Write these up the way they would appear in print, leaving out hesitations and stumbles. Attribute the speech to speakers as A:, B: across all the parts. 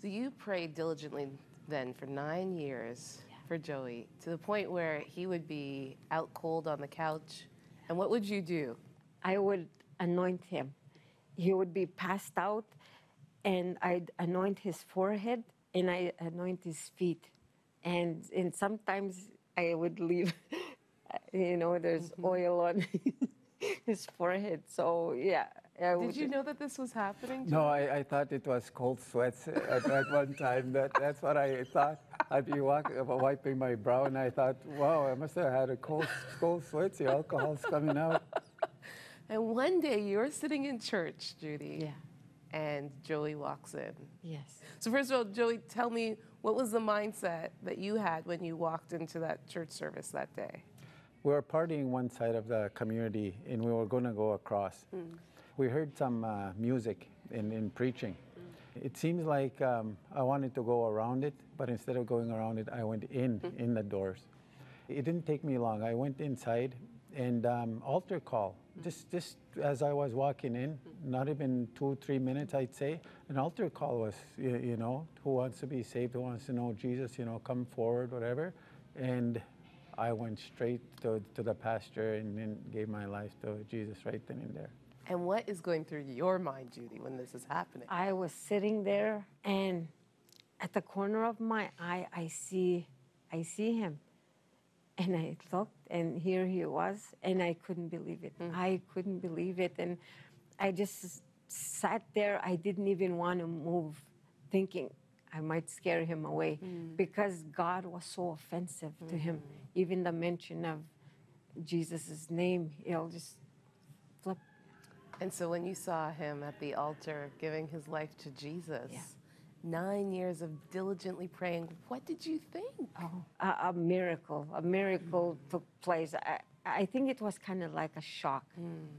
A: So you prayed diligently then for 9 years for Joey, to the point where he would be out cold on the couch. And what would you do?
B: I would anoint him. He would be passed out, and I'd anoint his forehead, and I anoint his feet. And sometimes I would leave, there's oil on his forehead. So, yeah.
A: Did you know that this was happening?
C: No, I thought it was cold sweats at one time. That's what I thought. I'd be wiping my brow, and I thought, wow, I must have had a cold sweats. The alcohol's coming out.
A: And one day you're sitting in church, Judy.
B: Yeah.
A: And Joey walks in.
B: Yes.
A: So first of all, Joey, tell me, what was the mindset that you had when you walked into that church service that day?
C: We were partying one side of the community, and we were going to go across. We heard some music in preaching. It seems like I wanted to go around it, but instead of going around it, I went in the doors. It didn't take me long. I went inside, and altar call. Just as I was walking in, not even 2-3 minutes, I'd say, an altar call was, who wants to be saved, who wants to know Jesus, come forward, whatever. And I went straight to the pastor and then gave my life to Jesus right then and there.
A: And what is going through your mind, Judy, when this is happening?
B: I was sitting there, and at the corner of my eye, I see him. And I looked, and here he was, and I couldn't believe it. I couldn't believe it. And I just sat there. I didn't even want to move, thinking I might scare him away, because God was so offensive to him. Even the mention of Jesus' name, just flip.
A: And so when you saw him at the altar giving his life to Jesus, 9 years of diligently praying, what did you think?
B: A miracle took place. I think it was kind of like a shock.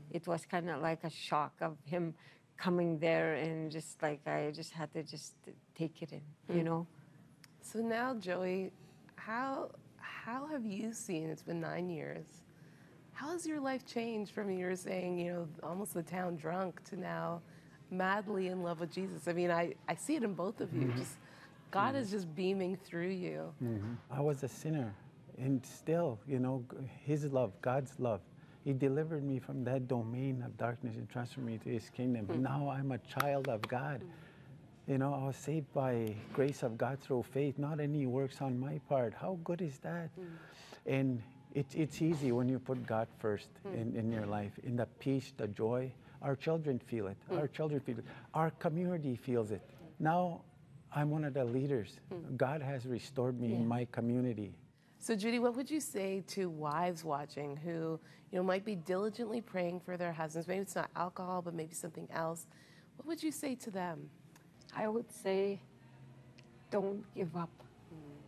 B: It was kind of like a shock of him coming there, and just like I just had to just take it in,
A: So now, Joey, how have you seen, it's been 9 years, how has your life changed from you were saying, almost the town drunk, to now madly in love with Jesus? I mean, I see it in both of you. Just God is just beaming through you.
C: I was a sinner, and still, his love, God's love, he delivered me from that domain of darkness and transferred me to his kingdom. Now I'm a child of God. I was saved by grace of God through faith, not any works on my part. How good is that? And it's easy when you put God first in your life, in the peace, the joy. Our children feel it. Our children feel it. Our community feels it. Now I'm one of the leaders. God has restored me in my community.
A: So Judy, what would you say to wives watching who, might be diligently praying for their husbands? Maybe it's not alcohol, but maybe something else. What would you say to them?
B: I would say, don't give up.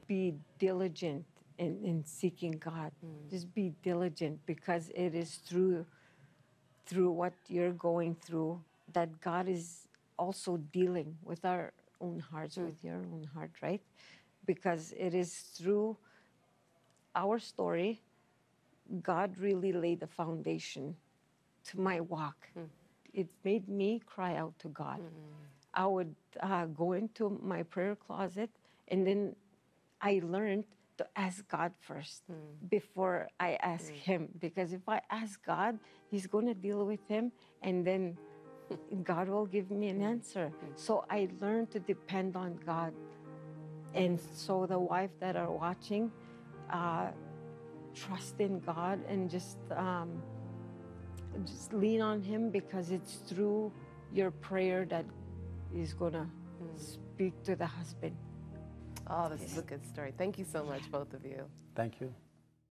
B: Be diligent in seeking God. Just be diligent, because it is through what you're going through that God is also dealing with our own hearts, with your own heart, right? Because it is through our story, God really laid the foundation to my walk. It made me cry out to God. I would go into my prayer closet, and then I learned to ask God first before I ask him. Because if I ask God, he's going to deal with him, and then God will give me an answer. So I learned to depend on God. And so the wife that are watching, trust in God, and just lean on him, because it's through your prayer that he's going to speak to the husband.
A: Oh, this is a good story. Thank you so much, both of you.
C: Thank you.